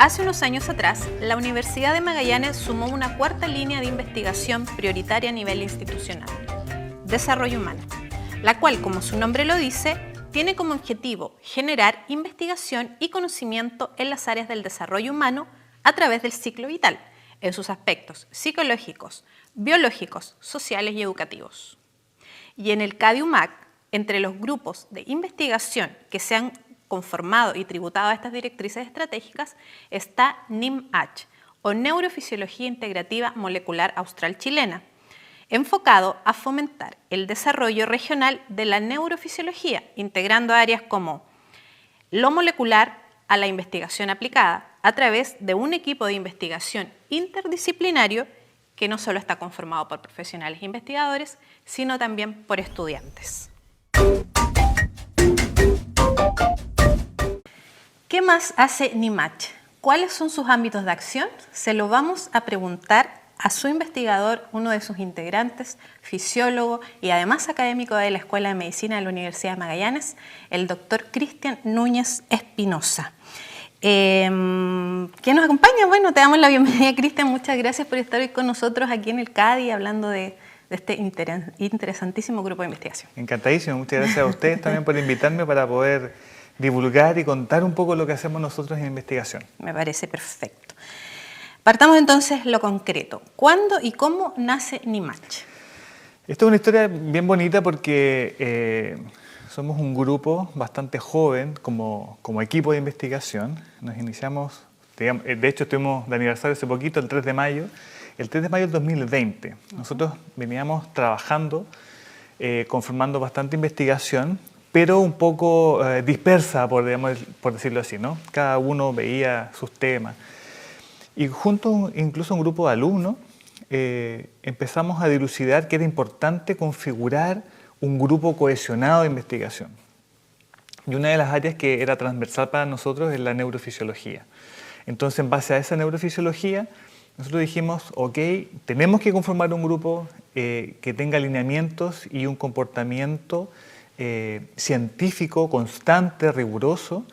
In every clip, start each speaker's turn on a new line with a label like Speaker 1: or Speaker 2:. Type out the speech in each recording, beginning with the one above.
Speaker 1: Hace unos años atrás, la Universidad de Magallanes sumó una cuarta línea de investigación prioritaria a nivel institucional, Desarrollo Humano, la cual, como su nombre lo dice, tiene como objetivo generar investigación y conocimiento en las áreas del desarrollo humano a través del ciclo vital, en sus aspectos psicológicos, biológicos, sociales y educativos. Y en el CADI-UMAC, entre los grupos de investigación que se han conformado y tributado a estas directrices estratégicas, está NIMH, o Neurofisiología Integrativa Molecular Austral Chilena, enfocado a fomentar el desarrollo regional de la neurofisiología, integrando áreas como lo molecular a la investigación aplicada, a través de un equipo de investigación interdisciplinario que no solo está conformado por profesionales e investigadores, sino también por estudiantes. ¿Qué más hace NIMH? ¿Cuáles son sus ámbitos de acción? Se lo vamos a preguntar a su investigador, uno de sus integrantes, fisiólogo y además académico de la Escuela de Medicina de la Universidad de Magallanes, el doctor Cristian Núñez Espinosa. ¿Quién nos acompaña? Bueno, te damos la bienvenida, Cristian. Muchas gracias por estar hoy con nosotros aquí en el CADI hablando de este interesantísimo grupo de investigación.
Speaker 2: Encantadísimo. Muchas gracias a ustedes también por invitarme para poder divulgar y contar un poco lo que hacemos nosotros en investigación.
Speaker 1: Me parece perfecto. Partamos entonces lo concreto. ¿Cuándo y cómo nace NIMH?
Speaker 2: Esta es una historia bien bonita porque somos un grupo bastante joven como equipo de investigación. Nos iniciamos, digamos, de hecho estuvimos de aniversario hace poquito, el 3 de mayo. El 3 de mayo del 2020. Nosotros veníamos trabajando, conformando bastante investigación, pero un poco dispersa, por decirlo así, ¿no? Cada uno veía sus temas. Y junto incluso a un grupo de alumnos empezamos a dilucidar que era importante configurar un grupo cohesionado de investigación. Y una de las áreas que era transversal para nosotros es la neurofisiología. Entonces, en base a esa neurofisiología, nosotros dijimos, ok, tenemos que conformar un grupo que tenga alineamientos y un comportamiento científico, constante, riguroso,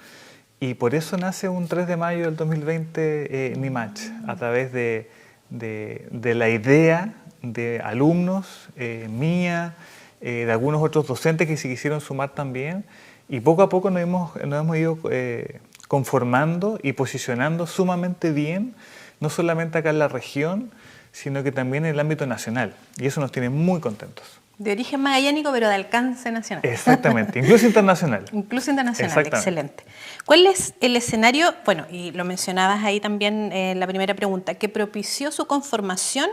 Speaker 2: y por eso nace un 3 de mayo del 2020 NIMH, a través de la idea de alumnos, mía, de algunos otros docentes que se quisieron sumar también, y poco a poco nos hemos ido conformando y posicionando sumamente bien, no solamente acá en la región, sino que también en el ámbito nacional, y eso nos tiene muy contentos.
Speaker 1: De origen magallánico, pero de alcance nacional.
Speaker 2: Exactamente, incluso internacional.
Speaker 1: Incluso internacional, excelente. ¿Cuál es el escenario, bueno, y lo mencionabas ahí también en la primera pregunta, que propició su conformación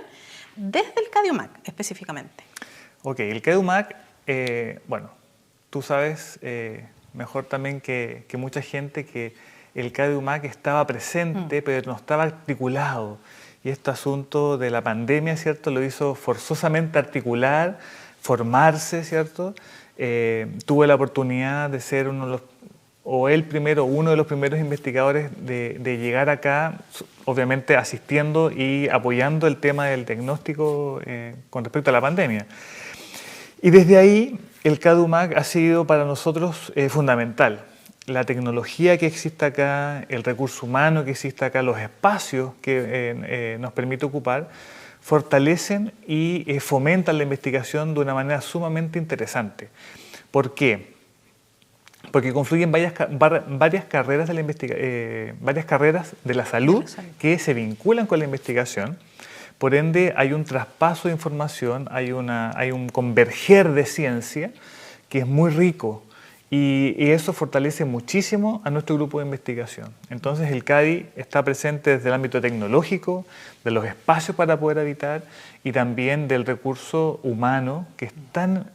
Speaker 1: desde el CADI-UMAC específicamente?
Speaker 2: Ok, el CADI-UMAC, bueno, tú sabes mejor también que mucha gente que el CADI-UMAC estaba presente, pero no estaba articulado. Y este asunto de la pandemia, ¿cierto?, lo hizo forzosamente articular, formarse, ¿cierto? Tuve la oportunidad de ser uno de los primeros investigadores de llegar acá, obviamente asistiendo y apoyando el tema del diagnóstico con respecto a la pandemia. Y desde ahí el CADI-UMAC ha sido para nosotros fundamental. La tecnología que existe acá, el recurso humano que existe acá, los espacios que nos permite ocupar, fortalecen y fomentan la investigación de una manera sumamente interesante. ¿Por qué? Porque confluyen varias carreras de la salud que se vinculan con la investigación. Por ende, hay un traspaso de información, hay un converger de ciencia que es muy rico. Y eso fortalece muchísimo a nuestro grupo de investigación. Entonces el CADI está presente desde el ámbito tecnológico, de los espacios para poder habitar y también del recurso humano, que es tan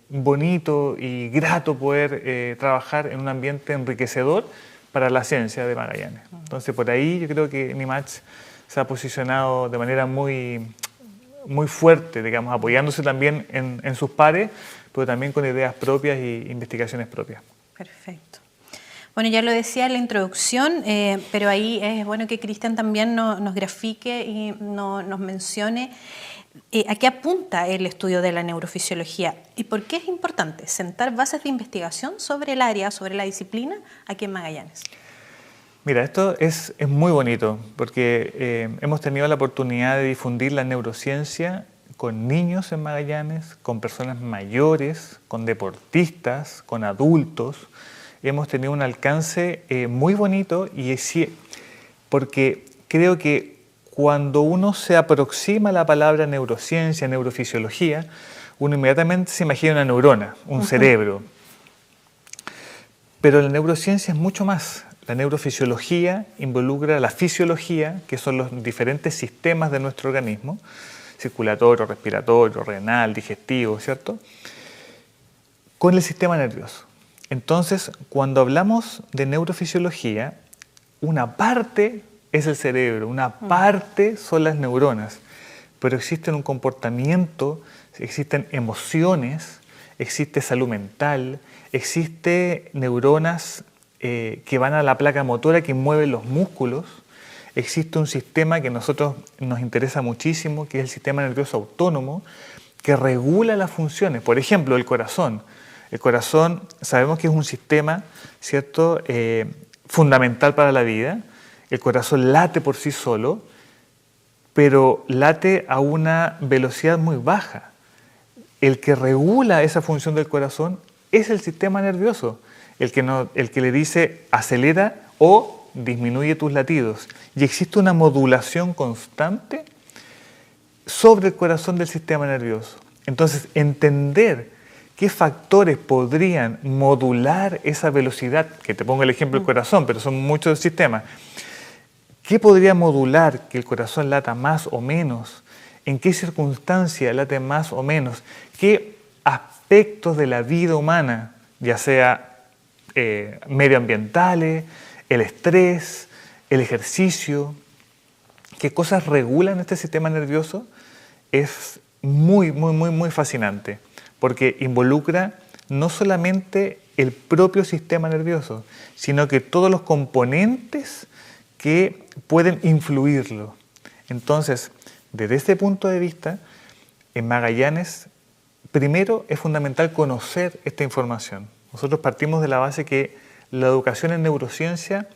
Speaker 2: bonito y grato poder trabajar en un ambiente enriquecedor para la ciencia de Magallanes. Entonces por ahí yo creo que NIMH se ha posicionado de manera muy fuerte, digamos, apoyándose también en sus pares, pero también con ideas propias y investigaciones propias.
Speaker 1: Perfecto. Bueno, ya lo decía en la introducción, pero ahí es bueno que Cristian también nos grafique y nos mencione a qué apunta el estudio de la neurofisiología y por qué es importante sentar bases de investigación sobre el área, sobre la disciplina aquí en Magallanes.
Speaker 2: Mira, esto es muy bonito porque hemos tenido la oportunidad de difundir la neurociencia con niños en Magallanes, con personas mayores, con deportistas, con adultos. Hemos tenido un alcance muy bonito porque creo que cuando uno se aproxima a la palabra neurociencia, neurofisiología, uno inmediatamente se imagina una neurona, un cerebro. Pero la neurociencia es mucho más. La neurofisiología involucra la fisiología, que son los diferentes sistemas de nuestro organismo, circulatorio, respiratorio, renal, digestivo, ¿cierto? Con el sistema nervioso. Entonces, cuando hablamos de neurofisiología, una parte es el cerebro, una parte son las neuronas, pero existe un comportamiento, existen emociones, existe salud mental, existe neuronas que van a la placa motora que mueve los músculos. Existe un sistema que a nosotros nos interesa muchísimo, que es el sistema nervioso autónomo, que regula las funciones. Por ejemplo, el corazón. El corazón sabemos que es un sistema, ¿cierto?, fundamental para la vida. El corazón late por sí solo, pero late a una velocidad muy baja. El que regula esa función del corazón es el sistema nervioso, el que le dice acelera o disminuye tus latidos. Y existe una modulación constante sobre el corazón del sistema nervioso. Entonces, entender qué factores podrían modular esa velocidad, que te pongo el ejemplo del corazón, pero son muchos sistemas, ¿qué podría modular que el corazón lata más o menos? ¿En qué circunstancia late más o menos? ¿Qué aspectos de la vida humana, ya sea medioambientales, el estrés, el ejercicio, qué cosas regulan este sistema nervioso? Es muy fascinante, porque involucra no solamente el propio sistema nervioso, sino que todos los componentes que pueden influirlo. Entonces, desde este punto de vista, en Magallanes, primero es fundamental conocer esta información. Nosotros partimos de la base que la educación en neurociencia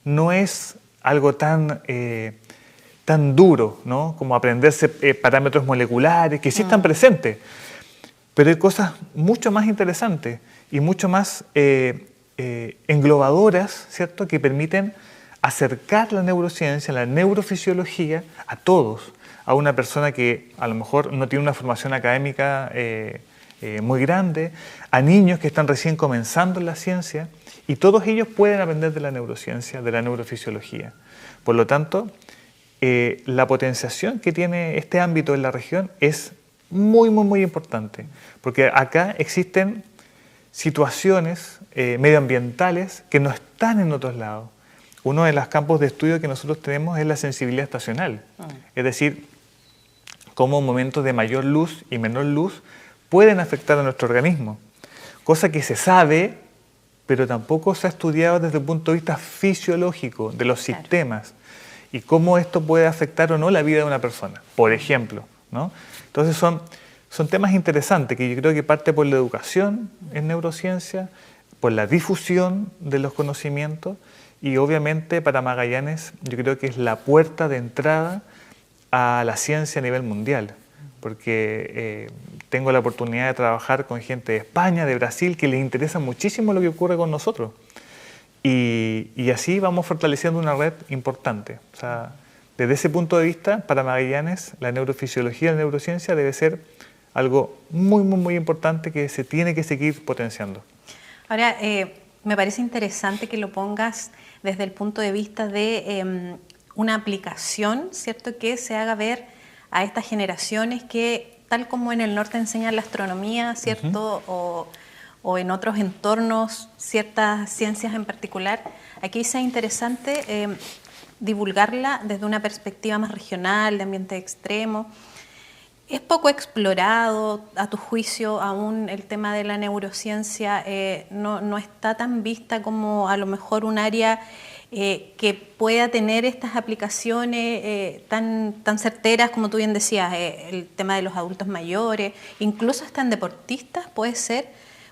Speaker 2: no es algo tan duro, ¿no?, como aprenderse parámetros moleculares, que sí están presentes, pero hay cosas mucho más interesantes y mucho más englobadoras, ¿cierto?, que permiten acercar la neurociencia, la neurofisiología a todos, a una persona que a lo mejor no tiene una formación académica muy grande, a niños que están recién comenzando en la ciencia, y todos ellos pueden aprender de la neurociencia, de la neurofisiología. Por lo tanto, la potenciación que tiene este ámbito en la región es muy importante, porque acá existen situaciones medioambientales que no están en otros lados. Uno de los campos de estudio que nosotros tenemos es la sensibilidad estacional, es decir, cómo momentos de mayor luz y menor luz pueden afectar a nuestro organismo, cosa que se sabe, pero tampoco se ha estudiado desde el punto de vista fisiológico de los sistemas y cómo esto puede afectar o no la vida de una persona, por ejemplo, ¿no? Entonces son temas interesantes que yo creo que parte por la educación en neurociencia, por la difusión de los conocimientos, y obviamente para Magallanes yo creo que es la puerta de entrada a la ciencia a nivel mundial, porque tengo la oportunidad de trabajar con gente de España, de Brasil, que les interesa muchísimo lo que ocurre con nosotros. Y así vamos fortaleciendo una red importante. O sea, desde ese punto de vista, para Magallanes, la neurofisiología y la neurociencia debe ser algo muy importante que se tiene que seguir potenciando.
Speaker 1: Ahora, me parece interesante que lo pongas desde el punto de vista de una aplicación, ¿cierto?, que se haga ver a estas generaciones que, tal como en el norte enseñan la astronomía, ¿cierto?, o en otros entornos, ciertas ciencias en particular, aquí sea interesante divulgarla desde una perspectiva más regional, de ambiente extremo. Es poco explorado, a tu juicio, aún el tema de la neurociencia no está tan vista como a lo mejor un área que pueda tener estas aplicaciones tan certeras, como tú bien decías, el tema de los adultos mayores, incluso hasta en deportistas puede ser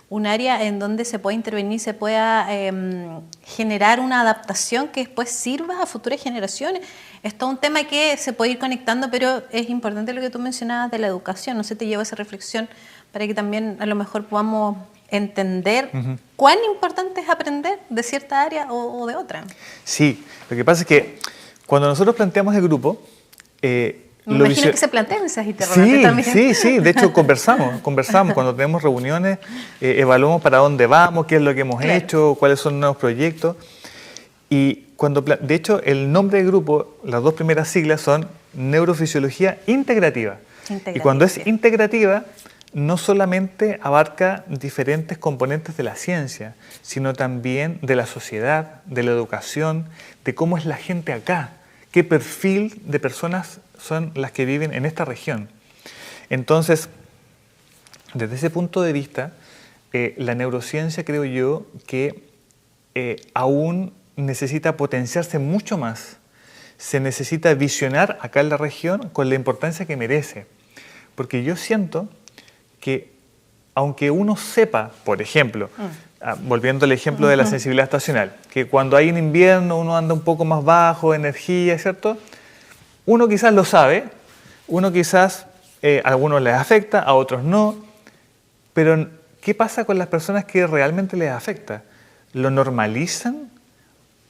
Speaker 1: un área en donde se pueda intervenir, se pueda generar una adaptación que después sirva a futuras generaciones. Es todo un tema que se puede ir conectando, pero es importante lo que tú mencionabas de la educación. No sé, te llevo a esa reflexión para que también a lo mejor podamos entender cuán importante es aprender de cierta área o de otra.
Speaker 2: Sí, lo que pasa es que cuando nosotros planteamos el grupo...
Speaker 1: Me imagino que se plantean esas interrogantes también.
Speaker 2: Sí, de hecho conversamos cuando tenemos reuniones, evaluamos para dónde vamos, qué es lo que hemos hecho, cuáles son los nuevos proyectos. Y de hecho el nombre del grupo, las dos primeras siglas son Neurofisiología Integrativa. Y cuando es integrativa, no solamente abarca diferentes componentes de la ciencia, sino también de la sociedad, de la educación, de cómo es la gente acá, qué perfil de personas son las que viven en esta región. Entonces, desde ese punto de vista, la neurociencia creo yo que aún necesita potenciarse mucho más. Se necesita visionar acá en la región con la importancia que merece. Porque yo siento que aunque uno sepa, por ejemplo, volviendo al ejemplo de la sensibilidad estacional, que cuando hay un invierno uno anda un poco más bajo de energía, ¿cierto? Uno quizás lo sabe, uno quizás a algunos les afecta, a otros no, pero ¿qué pasa con las personas que realmente les afecta? ¿Lo normalizan?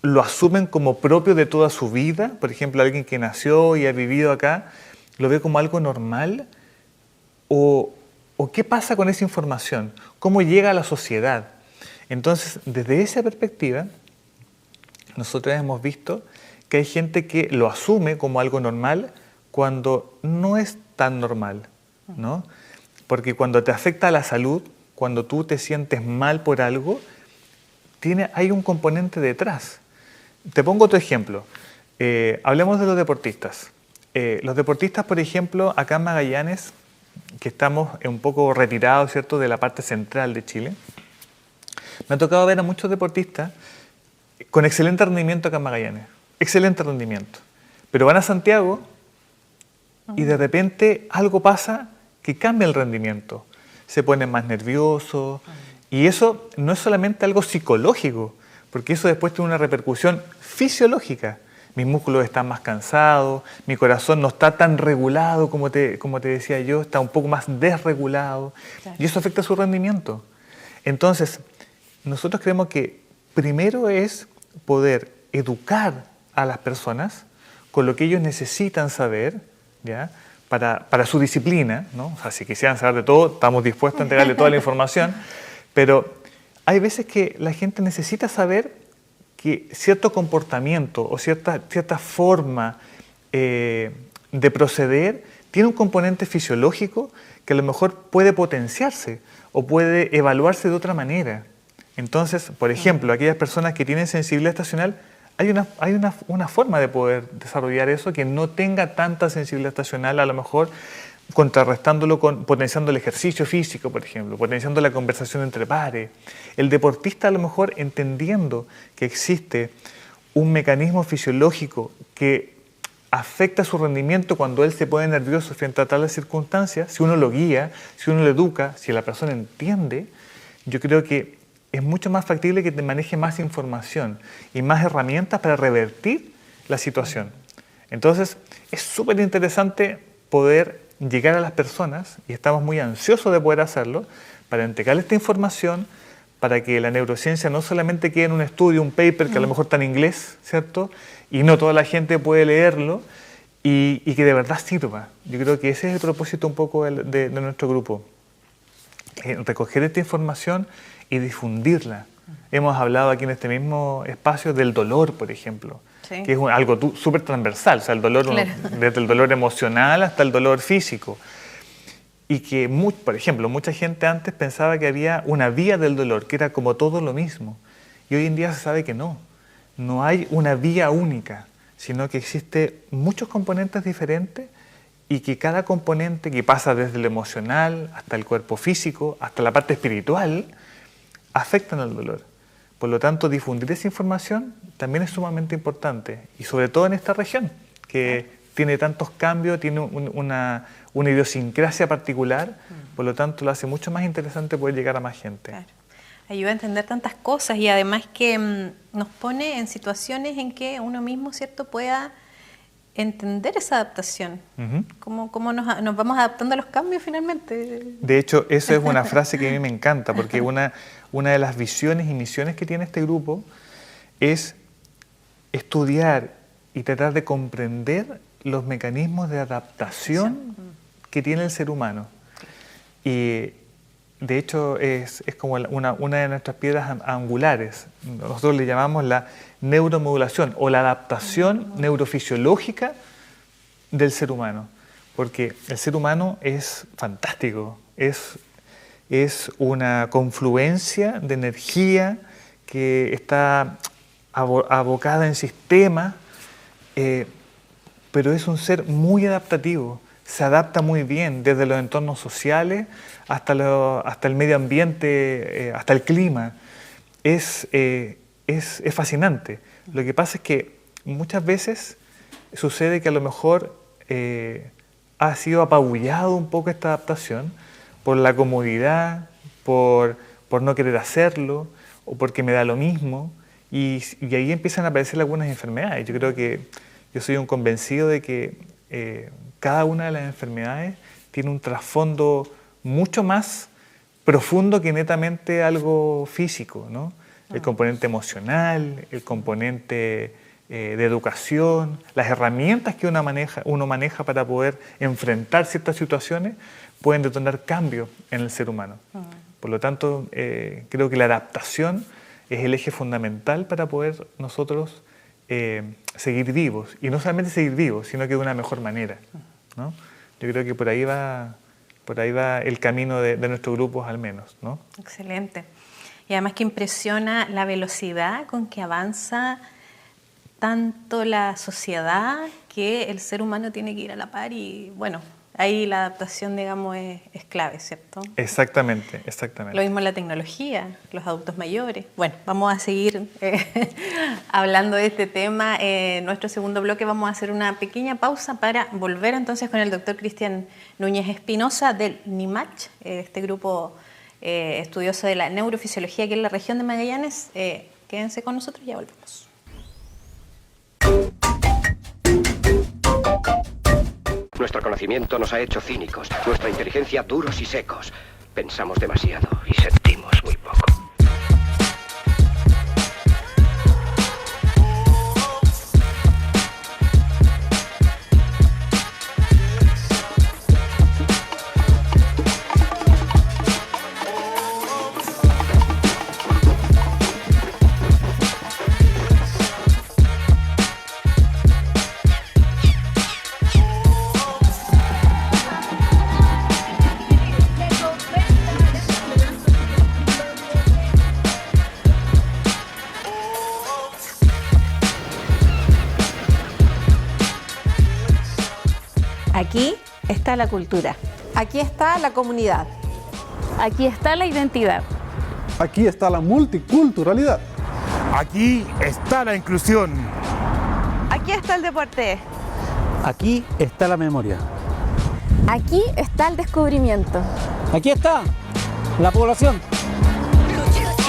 Speaker 2: ¿Lo asumen como propio de toda su vida? Por ejemplo, alguien que nació y ha vivido acá, ¿lo ve como algo normal? ¿O qué pasa con esa información? ¿Cómo llega a la sociedad? Entonces, desde esa perspectiva, nosotros hemos visto que hay gente que lo asume como algo normal cuando no es tan normal, ¿no? Porque cuando te afecta a la salud, cuando tú te sientes mal por algo, hay un componente detrás. Te pongo otro ejemplo. Hablemos de los deportistas. Los deportistas, por ejemplo, acá en Magallanes, que estamos un poco retirados, ¿cierto?, de la parte central de Chile, me ha tocado ver a muchos deportistas con excelente rendimiento acá en Magallanes. Excelente rendimiento. Pero van a Santiago y de repente algo pasa que cambia el rendimiento. Se ponen más nerviosos y eso no es solamente algo psicológico, porque eso después tiene una repercusión fisiológica. Mis músculos están más cansados, mi corazón no está tan regulado como te decía yo, está un poco más desregulado. Claro. Y eso afecta su rendimiento. Entonces, nosotros creemos que primero es poder educar a las personas con lo que ellos necesitan saber, ¿ya?, para su disciplina, ¿no? O sea, si quisieran saber de todo, estamos dispuestos a entregarle toda la información, pero hay veces que la gente necesita saber que cierto comportamiento o cierta forma de proceder tiene un componente fisiológico que a lo mejor puede potenciarse o puede evaluarse de otra manera. Entonces, por ejemplo, aquellas personas que tienen sensibilidad estacional, hay una forma de poder desarrollar eso que no tenga tanta sensibilidad estacional, a lo mejor contrarrestándolo potenciando el ejercicio físico, por ejemplo, potenciando la conversación entre pares. El deportista a lo mejor entendiendo que existe un mecanismo fisiológico que afecta su rendimiento cuando él se pone nervioso frente a tales circunstancias, si uno lo guía, si uno lo educa, si la persona entiende, yo creo que es mucho más factible que te maneje más información y más herramientas para revertir la situación. Entonces, es súper interesante poder llegar a las personas, y estamos muy ansiosos de poder hacerlo, para entregarles esta información, para que la neurociencia no solamente quede en un estudio, un paper que a lo mejor está en inglés, ¿cierto?, y no toda la gente puede leerlo, y que de verdad sirva. Yo creo que ese es el propósito un poco de nuestro grupo, recoger esta información y difundirla. Hemos hablado aquí en este mismo espacio del dolor, por ejemplo, sí, que es algo súper transversal, o sea, el dolor, claro, desde el dolor emocional hasta el dolor físico. Y que, por ejemplo, mucha gente antes pensaba que había una vía del dolor, que era como todo lo mismo. Y hoy en día se sabe que no hay una vía única, sino que existen muchos componentes diferentes y que cada componente que pasa desde lo emocional hasta el cuerpo físico, hasta la parte espiritual, afectan al dolor. Por lo tanto, difundir esa información también es sumamente importante, y sobre todo en esta región, que tiene tantos cambios, tiene una idiosincrasia particular, por lo tanto lo hace mucho más interesante poder llegar a más gente.
Speaker 1: Claro. Ayuda a entender tantas cosas y además que nos pone en situaciones en que uno mismo, ¿cierto?, pueda entender esa adaptación. Cómo nos vamos adaptando a los cambios finalmente.
Speaker 2: De hecho, eso es una frase que a mí me encanta, porque una de las visiones y misiones que tiene este grupo es estudiar y tratar de comprender los mecanismos de adaptación que tiene el ser humano. Y de hecho es como una de nuestras piedras angulares. Nosotros le llamamos la neuromodulación o la adaptación neurofisiológica del ser humano. Porque el ser humano es fantástico, es una confluencia de energía que está abocada en sistemas, pero es un ser muy adaptativo. Se adapta muy bien desde los entornos sociales hasta el medio ambiente, hasta el clima. Es fascinante. Lo que pasa es que muchas veces sucede que a lo mejor ha sido apabullado un poco esta adaptación por la comodidad, por no querer hacerlo o porque me da lo mismo. Y ahí empiezan a aparecer algunas enfermedades. Yo creo que yo soy un convencido de que cada una de las enfermedades tiene un trasfondo mucho más profundo que netamente algo físico, ¿no? El componente emocional, el componente de educación, las herramientas que uno maneja para poder enfrentar ciertas situaciones pueden detonar cambios en el ser humano. Por lo tanto, creo que la adaptación es el eje fundamental para poder nosotros seguir vivos. Y no solamente seguir vivos, sino que de una mejor manera, ¿no? Yo creo que por ahí va el camino de nuestros grupos al menos, ¿no?
Speaker 1: Excelente. Y además que impresiona la velocidad con que avanza tanto la sociedad que el ser humano tiene que ir a la par y bueno, ahí la adaptación, digamos, es clave, ¿cierto?
Speaker 2: Exactamente, exactamente.
Speaker 1: Lo mismo la tecnología, los adultos mayores. Bueno, vamos a seguir hablando de este tema. En nuestro segundo bloque vamos a hacer una pequeña pausa para volver entonces con el doctor Cristian Núñez Espinosa del NIMACH, este grupo estudioso de la neurofisiología aquí en la región de Magallanes. Quédense con nosotros y ya volvemos.
Speaker 3: Nuestro conocimiento nos ha hecho cínicos, nuestra inteligencia duros y secos. Pensamos demasiado y sentimos muy poco.
Speaker 4: Aquí está la cultura.
Speaker 5: Aquí está la comunidad.
Speaker 4: Aquí está la identidad.
Speaker 6: Aquí está la multiculturalidad.
Speaker 7: Aquí está la inclusión.
Speaker 5: Aquí está el deporte.
Speaker 8: Aquí está la memoria.
Speaker 9: Aquí está el descubrimiento.
Speaker 8: Aquí está la población.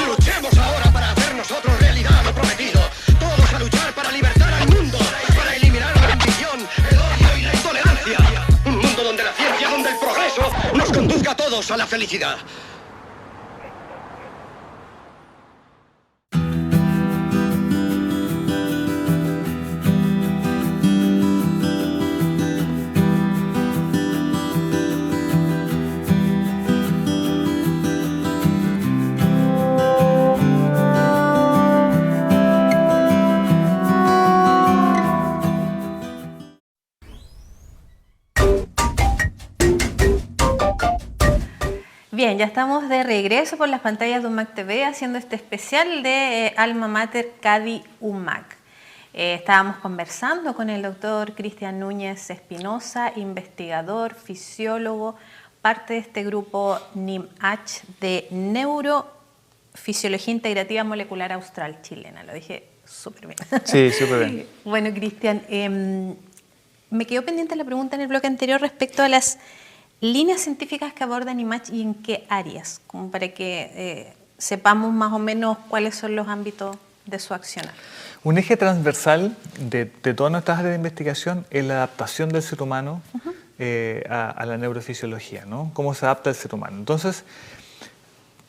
Speaker 3: Luchemos ahora para hacer nosotros realidad lo prometido. Todos a luchar para libertar al mundo, para eliminar la ambición, el odio y la intolerancia. Un mundo donde la ciencia, donde el progreso nos conduzca a todos a la felicidad.
Speaker 1: Bien, ya estamos de regreso por las pantallas de UMAC TV haciendo este especial de Alma Mater CADI UMAC. Estábamos conversando con el doctor Cristian Núñez Espinosa, investigador, fisiólogo, parte de este grupo NIMACH de Neurofisiología Integrativa Molecular Austral Chilena. Lo dije súper bien.
Speaker 2: Sí, súper bien.
Speaker 1: Bueno, Cristian, Me quedó pendiente la pregunta en el bloque anterior respecto a las líneas científicas que abordan IMACH y en qué áreas, como para que sepamos más o menos cuáles son los ámbitos de su accionar.
Speaker 2: Un eje transversal de todas nuestras áreas de investigación es la adaptación del ser humano a la neurofisiología, ¿no? Cómo se adapta el ser humano. Entonces,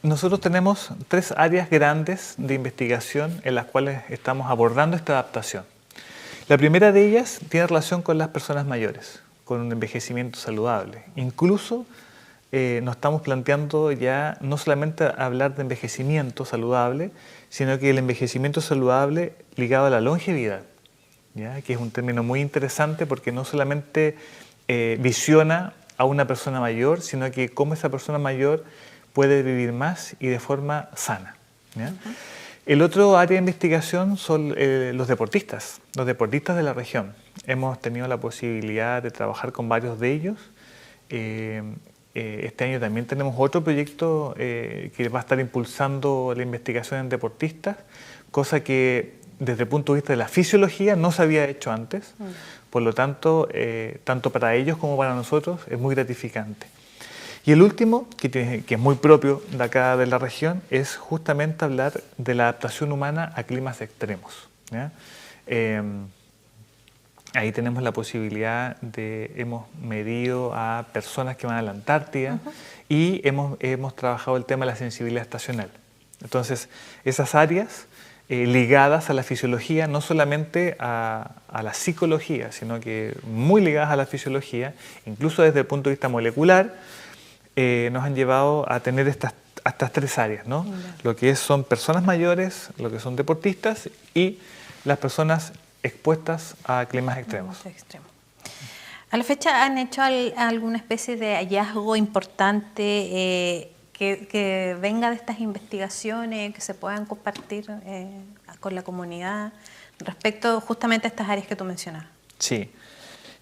Speaker 2: nosotros tenemos 3 áreas grandes de investigación en las cuales estamos abordando esta adaptación. La primera de ellas tiene relación con las personas mayores, con un envejecimiento saludable. Incluso nos estamos planteando ya no solamente hablar de envejecimiento saludable, sino que el envejecimiento saludable ligado a la longevidad, ¿ya? Que es un término muy interesante porque no solamente visiona a una persona mayor, sino que cómo esa persona mayor puede vivir más y de forma sana, ¿ya? El otro área de investigación son los deportistas de la región. Hemos tenido la posibilidad de trabajar con varios de ellos. Este año también tenemos otro proyecto que va a estar impulsando la investigación en deportistas, cosa que desde el punto de vista de la fisiología no se había hecho antes. Por lo tanto, tanto para ellos como para nosotros es muy gratificante. Y el último, que es muy propio de acá de la región, es justamente hablar de la adaptación humana a climas extremos, ¿ya? Ahí tenemos la posibilidad hemos medido a personas que van a la Antártida y hemos trabajado el tema de la sensibilidad estacional. Entonces, esas áreas ligadas a la fisiología, no solamente a la psicología, sino que muy ligadas a la fisiología, incluso desde el punto de vista molecular, nos han llevado a tener estas 3 áreas, ¿no? Lo que son personas mayores, lo que son deportistas y las personas expuestas a climas extremos.
Speaker 1: ¿A la fecha han hecho alguna especie de hallazgo importante que venga de estas investigaciones, que se puedan compartir con la comunidad respecto justamente a estas áreas que tú mencionas?
Speaker 2: Sí,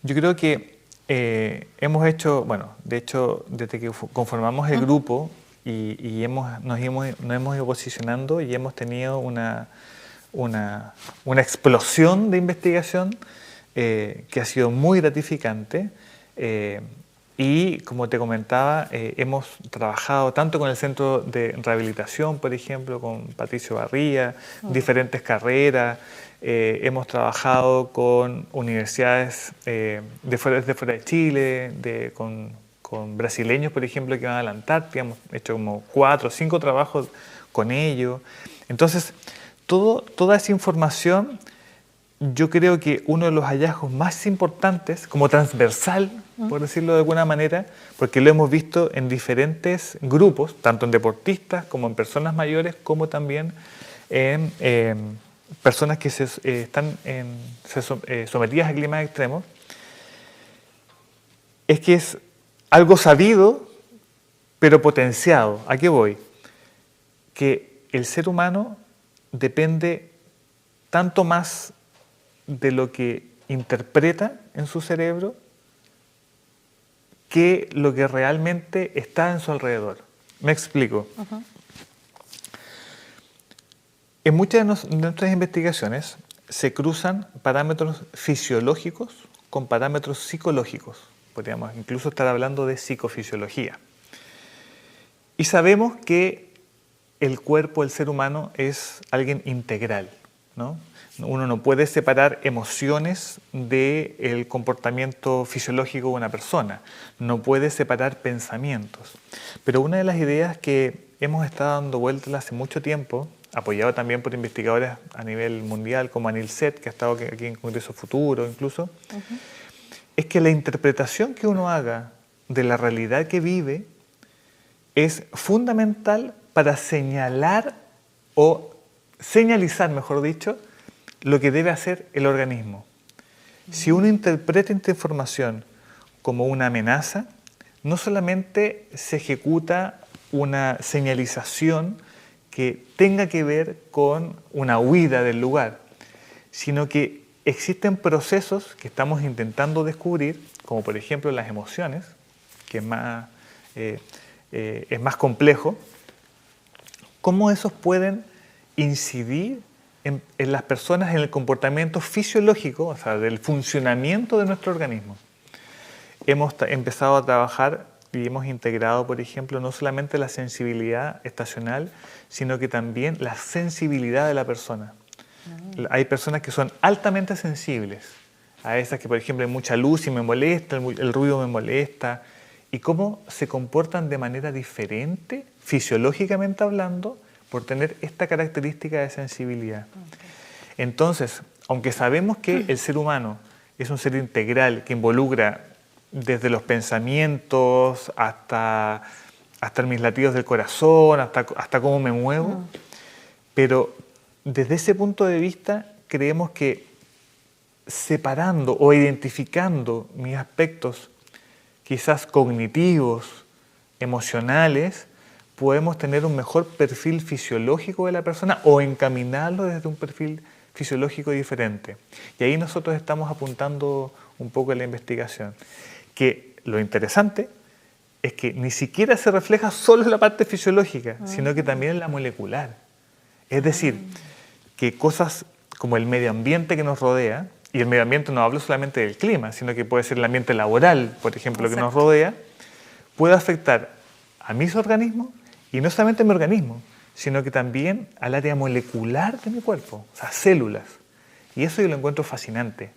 Speaker 2: yo creo que hemos hecho, bueno, de hecho, desde que conformamos el grupo y nos hemos ido posicionando y hemos tenido una explosión de investigación que ha sido muy gratificante y, como te comentaba, hemos trabajado tanto con el Centro de Rehabilitación, por ejemplo, con Patricio Barría, diferentes carreras. Hemos trabajado con universidades de fuera de Chile, con brasileños, por ejemplo, que van a la Antártida. Hemos hecho como 4 o 5 trabajos con ellos. Entonces, toda esa información, yo creo que uno de los hallazgos más importantes, como transversal, por decirlo de alguna manera, porque lo hemos visto en diferentes grupos, tanto en deportistas como en personas mayores, como también en personas que están sometidas a climas extremos, es que es algo sabido, pero potenciado. ¿A qué voy? Que el ser humano depende tanto más de lo que interpreta en su cerebro que lo que realmente está en su alrededor. Me explico. En muchas de nuestras investigaciones se cruzan parámetros fisiológicos con parámetros psicológicos. Podríamos incluso estar hablando de psicofisiología. Y sabemos que el cuerpo del ser humano es alguien integral, ¿no? Uno no puede separar emociones del comportamiento fisiológico de una persona, no puede separar pensamientos. Pero una de las ideas que hemos estado dando vueltas hace mucho tiempo, apoyado también por investigadores a nivel mundial como Anil Seth, que ha estado aquí en Congreso Futuro incluso, es que la interpretación que uno haga de la realidad que vive es fundamental para señalar o señalizar, mejor dicho, lo que debe hacer el organismo. Si uno interpreta esta información como una amenaza, no solamente se ejecuta una señalización que tenga que ver con una huida del lugar, sino que existen procesos que estamos intentando descubrir, como por ejemplo las emociones, que es más complejo, cómo esos pueden incidir en las personas, en el comportamiento fisiológico, o sea, del funcionamiento de nuestro organismo. Hemos empezado a trabajar y hemos integrado, por ejemplo, no solamente la sensibilidad estacional, sino que también la sensibilidad de la persona. Hay personas que son altamente sensibles a esas que, por ejemplo, hay mucha luz y me molesta, el ruido me molesta, y cómo se comportan de manera diferente, fisiológicamente hablando, por tener esta característica de sensibilidad. Entonces, aunque sabemos que el ser humano es un ser integral que involucra desde los pensamientos hasta mis latidos del corazón, hasta cómo me muevo, pero desde ese punto de vista creemos que separando o identificando mis aspectos quizás cognitivos, emocionales, podemos tener un mejor perfil fisiológico de la persona o encaminarlo desde un perfil fisiológico diferente. Y ahí nosotros estamos apuntando un poco en la investigación. Que lo interesante es que ni siquiera se refleja solo en la parte fisiológica, sino que también en la molecular. Es decir, que cosas como el medio ambiente que nos rodea, y el medio ambiente no hablo solamente del clima, sino que puede ser el ambiente laboral, por ejemplo, que nos rodea, puede afectar a mis organismos, y no solamente a mi organismo, sino que también al área molecular de mi cuerpo, o sea, células. Y eso yo lo encuentro fascinante,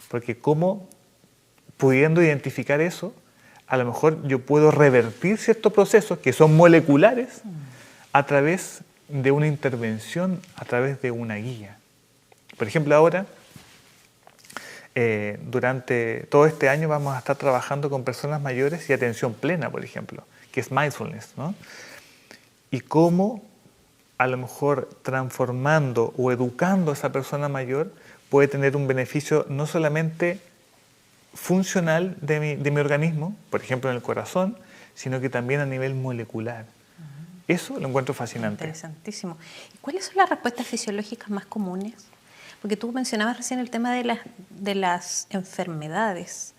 Speaker 2: porque cómo, pudiendo identificar eso, a lo mejor yo puedo revertir ciertos procesos que son moleculares a través de una intervención, a través de una guía. Por ejemplo, ahora, durante todo este año vamos a estar trabajando con personas mayores y atención plena, por ejemplo, que es mindfulness, ¿no? Y cómo a lo mejor transformando o educando a esa persona mayor puede tener un beneficio no solamente funcional de mi organismo, por ejemplo en el corazón, sino que también a nivel molecular. Eso lo encuentro fascinante.
Speaker 1: Interesantísimo. ¿Y cuáles son las respuestas fisiológicas más comunes? Porque tú mencionabas recién el tema de las enfermedades,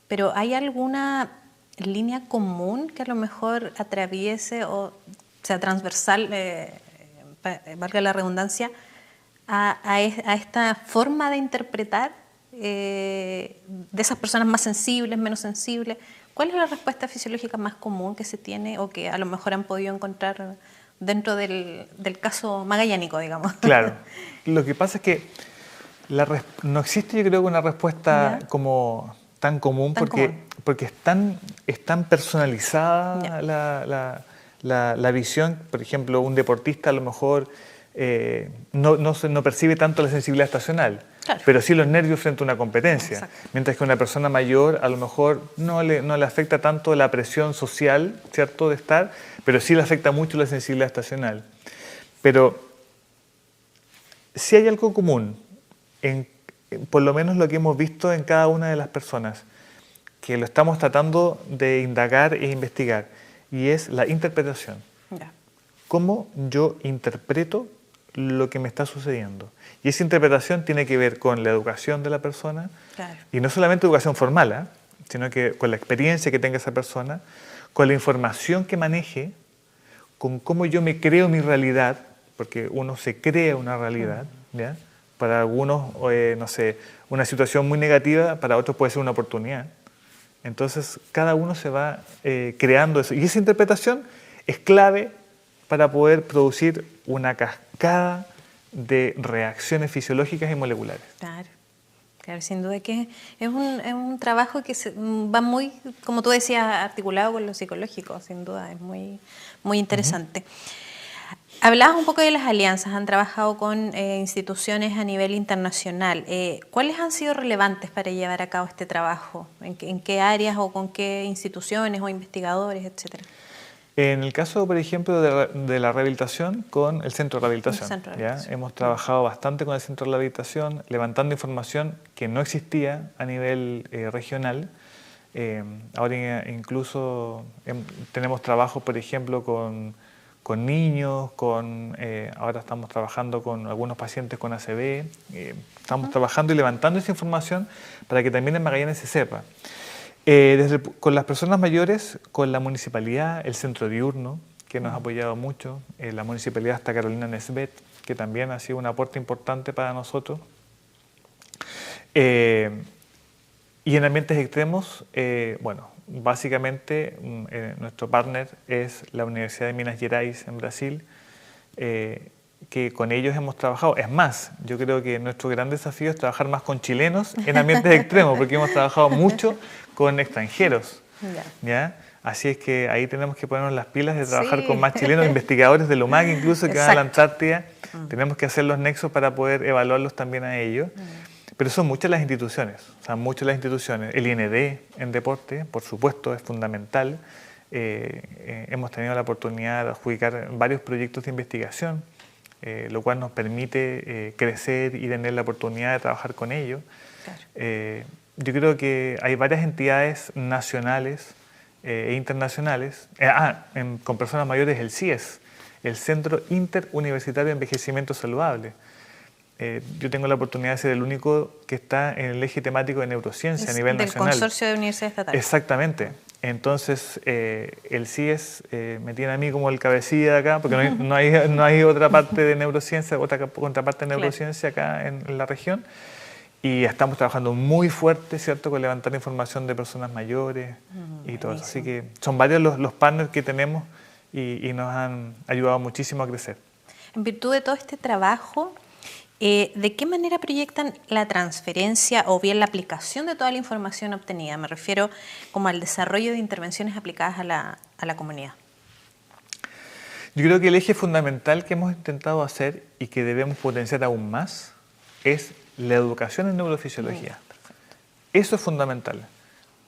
Speaker 1: pero ¿hay alguna línea común que a lo mejor atraviese o sea transversal, valga la redundancia, a esta forma de interpretar de esas personas más sensibles, menos sensibles? ¿Cuál es la respuesta fisiológica más común que se tiene o que a lo mejor han podido encontrar dentro del caso magallánico, digamos?
Speaker 2: Claro. Lo que pasa es que no existe, yo creo, una respuesta como tan común porque es tan personalizada la visión. Por ejemplo, un deportista a lo mejor no percibe tanto la sensibilidad estacional, claro, pero sí los nervios frente a una competencia. Exacto. Mientras que una persona mayor a lo mejor no le afecta tanto la presión social, ¿cierto?, de estar, pero sí le afecta mucho la sensibilidad estacional. Pero si hay algo común, por lo menos lo que hemos visto en cada una de las personas, que lo estamos tratando de indagar e investigar, y es la interpretación. Ya. ¿Cómo yo interpreto lo que me está sucediendo? Y esa interpretación tiene que ver con la educación de la persona, claro, y no solamente educación formal, sino que con la experiencia que tenga esa persona, con la información que maneje, con cómo yo me creo mi realidad, porque uno se crea una realidad, ¿ya? Para algunos, no sé, una situación muy negativa, para otros puede ser una oportunidad. Entonces, cada uno se va creando eso. Y esa interpretación es clave para poder producir una cascada de reacciones fisiológicas y moleculares.
Speaker 1: Claro, claro, sin duda que es un trabajo que va muy, como tú decías, articulado con lo psicológico, sin duda, es muy, muy interesante. Hablabas un poco de las alianzas, han trabajado con instituciones a nivel internacional. ¿Cuáles han sido relevantes para llevar a cabo este trabajo? ¿En qué áreas o con qué instituciones o investigadores, etcétera?
Speaker 2: En el caso, por ejemplo, de la rehabilitación, con el Centro de Rehabilitación. ¿Ya? Hemos trabajado bastante con el Centro de Rehabilitación, levantando información que no existía a nivel regional. Ahora incluso tenemos trabajo, por ejemplo, con niños, ahora estamos trabajando con algunos pacientes con ACV, estamos trabajando y levantando esa información para que también en Magallanes se sepa. Con las personas mayores, con la municipalidad, el centro diurno, que nos ha apoyado mucho, la Municipalidad hasta Carolina Nesbet, que también ha sido un aporte importante para nosotros. Y en ambientes extremos, bueno, básicamente nuestro partner es la Universidad de Minas Gerais en Brasil, que con ellos hemos trabajado. Es más, yo creo que nuestro gran desafío es trabajar más con chilenos en ambientes extremos, porque hemos trabajado mucho con extranjeros. ¿Ya? Así es que ahí tenemos que ponernos las pilas de trabajar con más chilenos, investigadores del UMAC incluso, que van a la Antártida. Tenemos que hacer los nexos para poder evaluarlos también a ellos. Pero son muchas las instituciones, o sea, muchas las instituciones. El IND en deporte, por supuesto, es fundamental. Hemos tenido la oportunidad de adjudicar varios proyectos de investigación, lo cual nos permite crecer y tener la oportunidad de trabajar con ellos. Claro. Yo creo que hay varias entidades nacionales e internacionales. Con personas mayores, el CIES, el Centro Interuniversitario de Envejecimiento Saludable. Yo tengo la oportunidad de ser el único que está en el eje temático de neurociencia a nivel nacional.
Speaker 1: Del consorcio de universidades estatales.
Speaker 2: Exactamente. Entonces, el CIES me tiene a mí como el cabecilla de acá, porque no hay otra parte de neurociencia, otra contraparte de neurociencia acá en la región. Y estamos trabajando muy fuerte, ¿cierto?, con levantar información de personas mayores y todo eso. Así que son varios los partners que tenemos y nos han ayudado muchísimo a crecer.
Speaker 1: En virtud de todo este trabajo, ¿de qué manera proyectan la transferencia o bien la aplicación de toda la información obtenida? Me refiero como al desarrollo de intervenciones aplicadas a la comunidad.
Speaker 2: Yo creo que el eje fundamental que hemos intentado hacer y que debemos potenciar aún más es la educación en neurofisiología. Eso es fundamental,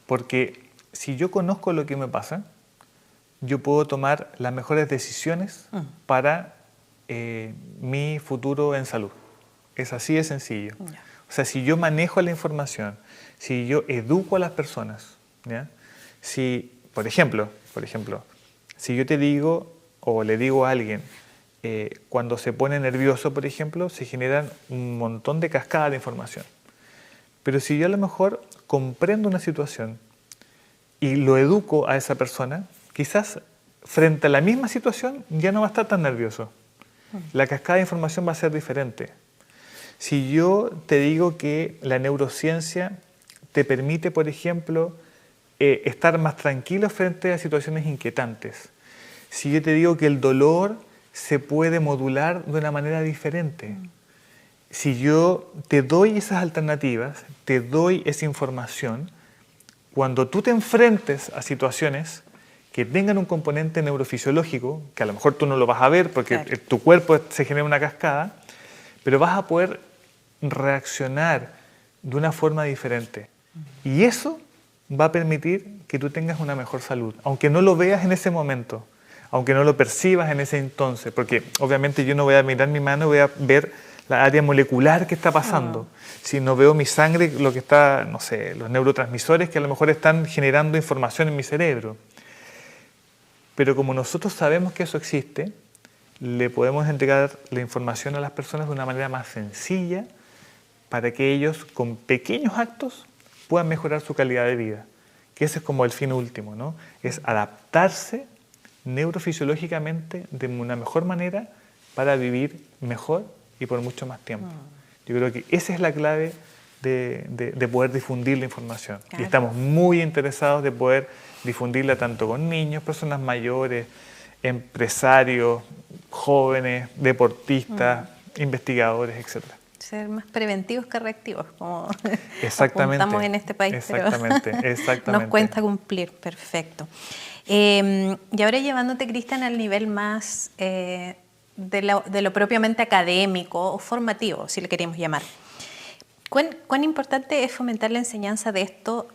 Speaker 2: porque si yo conozco lo que me pasa, yo puedo tomar las mejores decisiones para mi futuro en salud. Es así de sencillo. O sea, si yo manejo la información, si yo educo a las personas, ¿ya? Si, por ejemplo, si yo te digo o le digo a alguien, cuando se pone nervioso, por ejemplo, se generan un montón de cascadas de información. Pero si yo a lo mejor comprendo una situación y lo educo a esa persona, quizás frente a la misma situación ya no va a estar tan nervioso. La cascada de información va a ser diferente. Si yo te digo que la neurociencia te permite, por ejemplo, estar más tranquilo frente a situaciones inquietantes. Si yo te digo que el dolor se puede modular de una manera diferente. Si yo te doy esas alternativas, te doy esa información, cuando tú te enfrentes a situaciones que tengan un componente neurofisiológico, que a lo mejor tú no lo vas a ver porque tu cuerpo se genera una cascada, pero vas a poder reaccionar de una forma diferente. Y eso va a permitir que tú tengas una mejor salud, aunque no lo veas en ese momento, aunque no lo percibas en ese entonces, porque obviamente yo no voy a mirar mi mano, voy a ver la área molecular que está pasando. Si no veo mi sangre, lo que está, no sé, los neurotransmisores que a lo mejor están generando información en mi cerebro. Pero como nosotros sabemos que eso existe, le podemos entregar la información a las personas de una manera más sencilla para que ellos, con pequeños actos, puedan mejorar su calidad de vida. Que ese es como el fin último, ¿no? Es adaptarse neurofisiológicamente de una mejor manera para vivir mejor y por mucho más tiempo. Yo creo que esa es la clave de poder difundir la información. Claro. Y estamos muy interesados de poder difundirla tanto con niños, personas mayores, empresarios, jóvenes, deportistas, investigadores, etc.
Speaker 1: Ser más preventivos que reactivos, como
Speaker 2: exactamente,
Speaker 1: apuntamos en este país,
Speaker 2: exactamente,
Speaker 1: pero
Speaker 2: exactamente.
Speaker 1: nos cuenta cumplir. Perfecto. Y ahora llevándote, Cristian, al nivel más de lo propiamente académico o formativo, si le queríamos llamar. ¿Cuán importante es fomentar la enseñanza de esto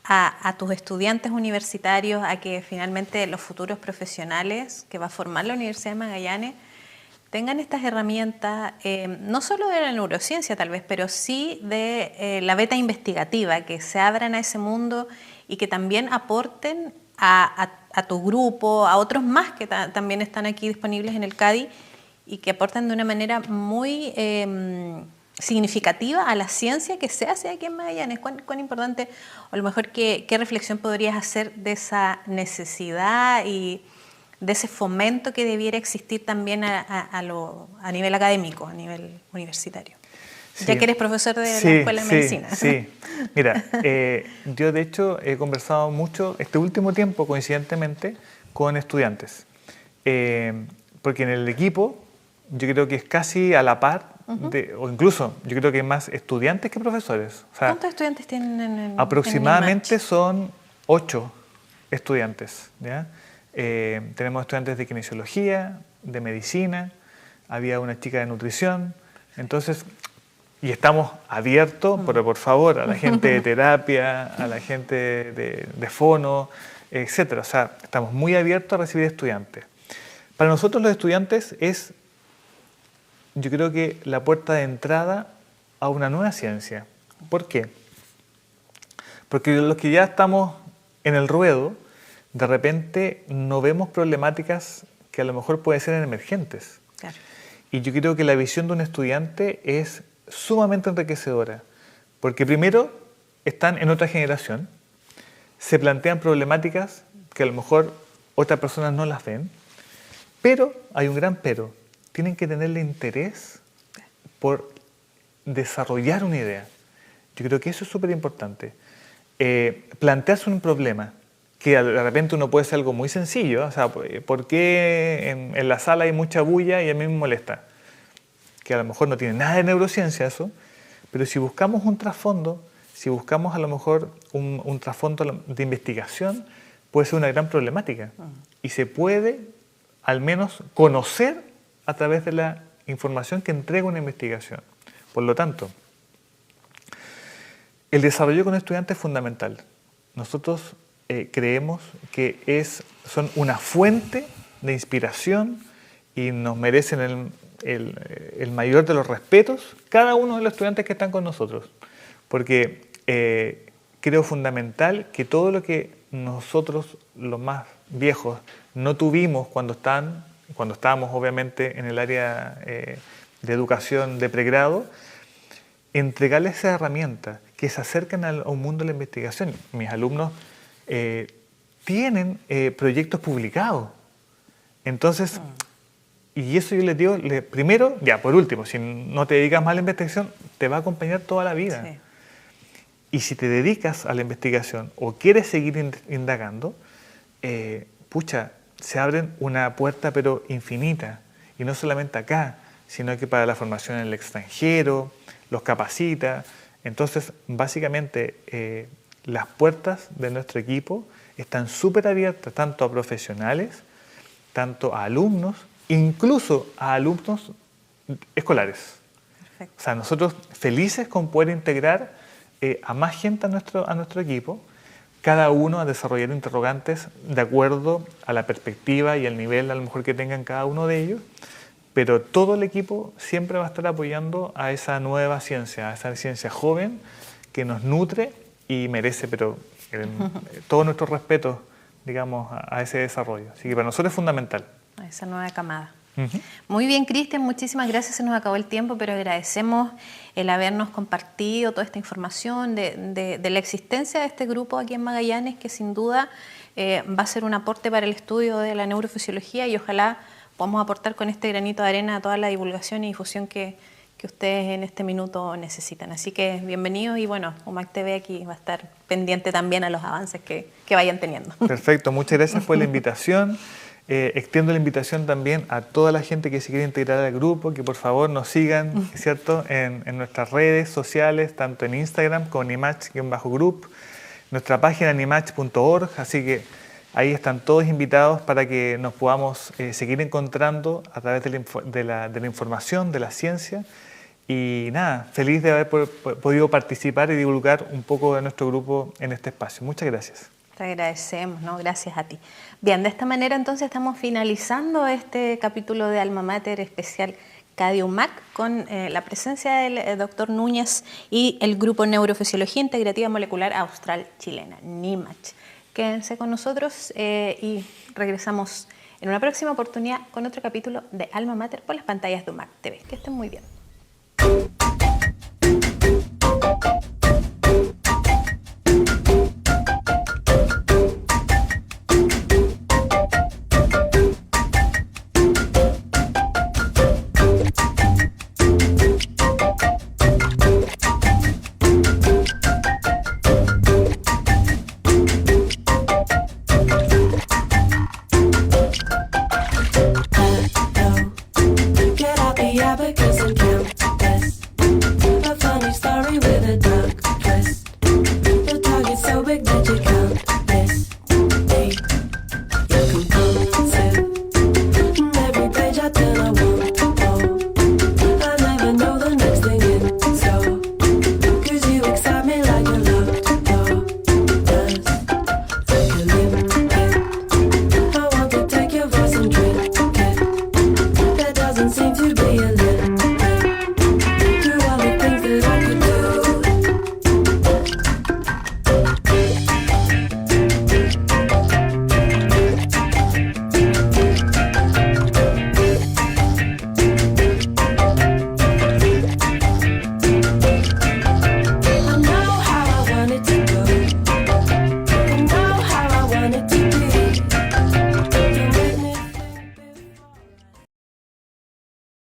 Speaker 1: a tus estudiantes universitarios, a que finalmente los futuros profesionales que va a formar la Universidad de Magallanes tengan estas herramientas, no solo de la neurociencia tal vez, pero sí de la beta investigativa, que se abran a ese mundo y que también aporten a tu grupo, a otros más que también están aquí disponibles en el CADI y que aportan de una manera muy significativa a la ciencia que se hace aquí en Magallanes? ¿Cuán importante, o a lo mejor qué reflexión podrías hacer de esa necesidad y de ese fomento que debiera existir también a nivel académico, a nivel universitario.
Speaker 2: Sí.
Speaker 1: Ya que eres profesor de la Escuela de Medicina.
Speaker 2: Sí, mira, yo de hecho he conversado mucho este último tiempo, coincidentemente, con estudiantes. Porque en el equipo yo creo que es casi a la par, o incluso yo creo que hay más estudiantes que profesores. O sea,
Speaker 1: ¿cuántos estudiantes tienen
Speaker 2: aproximadamente
Speaker 1: en
Speaker 2: son 8 estudiantes. ¿Ya? Tenemos estudiantes de kinesiología, de medicina, había una chica de nutrición, entonces, y estamos abiertos, pero por favor, a la gente de terapia, a la gente de fono, etcétera. O sea, estamos muy abiertos a recibir estudiantes. Para nosotros los estudiantes es, yo creo que la puerta de entrada a una nueva ciencia. ¿Por qué? Porque los que ya estamos en el ruedo, de repente no vemos problemáticas que a lo mejor pueden ser emergentes.
Speaker 1: Claro.
Speaker 2: Y yo creo que la visión de un estudiante es sumamente enriquecedora, porque primero están en otra generación, se plantean problemáticas que a lo mejor otras personas no las ven, pero hay un gran pero, tienen que tenerle interés por desarrollar una idea. Yo creo que eso es súper importante. Plantearse un problema, que de repente uno puede ser algo muy sencillo, o sea, ¿por qué en la sala hay mucha bulla y a mí me molesta? Que a lo mejor no tiene nada de neurociencia eso, pero si buscamos un trasfondo, si buscamos a lo mejor un trasfondo de investigación, puede ser una gran problemática. Y se puede al menos conocer a través de la información que entrega una investigación. Por lo tanto, el desarrollo con estudiantes es fundamental. Nosotros creemos que son una fuente de inspiración y nos merecen el mayor de los respetos cada uno de los estudiantes que están con nosotros. Porque creo fundamental que todo lo que nosotros, los más viejos, no tuvimos cuando estábamos obviamente en el área de educación de pregrado, entregarles esa herramienta, que se acerquen a un mundo de la investigación. Mis alumnos tienen proyectos publicados. Entonces, y eso yo les digo, primero, ya por último, si no te dedicas más a la investigación, te va a acompañar toda la vida. Sí. Y si te dedicas a la investigación o quieres seguir indagando, pucha, se abren una puerta pero infinita. Y no solamente acá, sino que para la formación en el extranjero, los capacita. Entonces, básicamente, las puertas de nuestro equipo están súper abiertas tanto a profesionales, tanto a alumnos, incluso a alumnos escolares. Perfecto. O sea, nosotros felices con poder integrar a más gente a nuestro equipo, cada uno a desarrollar interrogantes de acuerdo a la perspectiva y el nivel a lo mejor que tengan cada uno de ellos, pero todo el equipo siempre va a estar apoyando a esa nueva ciencia, a esa ciencia joven que nos nutre y merece, pero todo nuestro respeto, digamos, a ese desarrollo. Así que para nosotros es fundamental.
Speaker 1: A esa nueva camada. Muy bien, Cristian, muchísimas gracias. Se nos acabó el tiempo, pero agradecemos el habernos compartido toda esta información de la existencia de este grupo aquí en Magallanes, que sin duda va a ser un aporte para el estudio de la neurofisiología y ojalá podamos aportar con este granito de arena a toda la divulgación y difusión que ustedes en este minuto necesitan. Así que bienvenidos y bueno, UMAC TV aquí va a estar pendiente también a los avances que vayan teniendo.
Speaker 2: Perfecto, muchas gracias por la invitación. Extiendo la invitación también a toda la gente que se quiere integrar al grupo, que por favor nos sigan, ¿cierto? En nuestras redes sociales, tanto en Instagram como nimach-group, nuestra página nimach.org, así que ahí están todos invitados para que nos podamos seguir encontrando a través de la información, de la ciencia. Y nada, feliz de haber podido participar y divulgar un poco de nuestro grupo en este espacio. Muchas gracias.
Speaker 1: Te agradecemos, ¿no? Gracias a ti. Bien, de esta manera entonces estamos finalizando este capítulo de Alma Mater especial CADI UMAC con la presencia del doctor Núñez y el Grupo Neurofisiología Integrativa Molecular Austral Chilena, NIMACH. Quédense con nosotros y regresamos en una próxima oportunidad con otro capítulo de Alma Mater por las pantallas de UMAC TV. Que estén muy bien.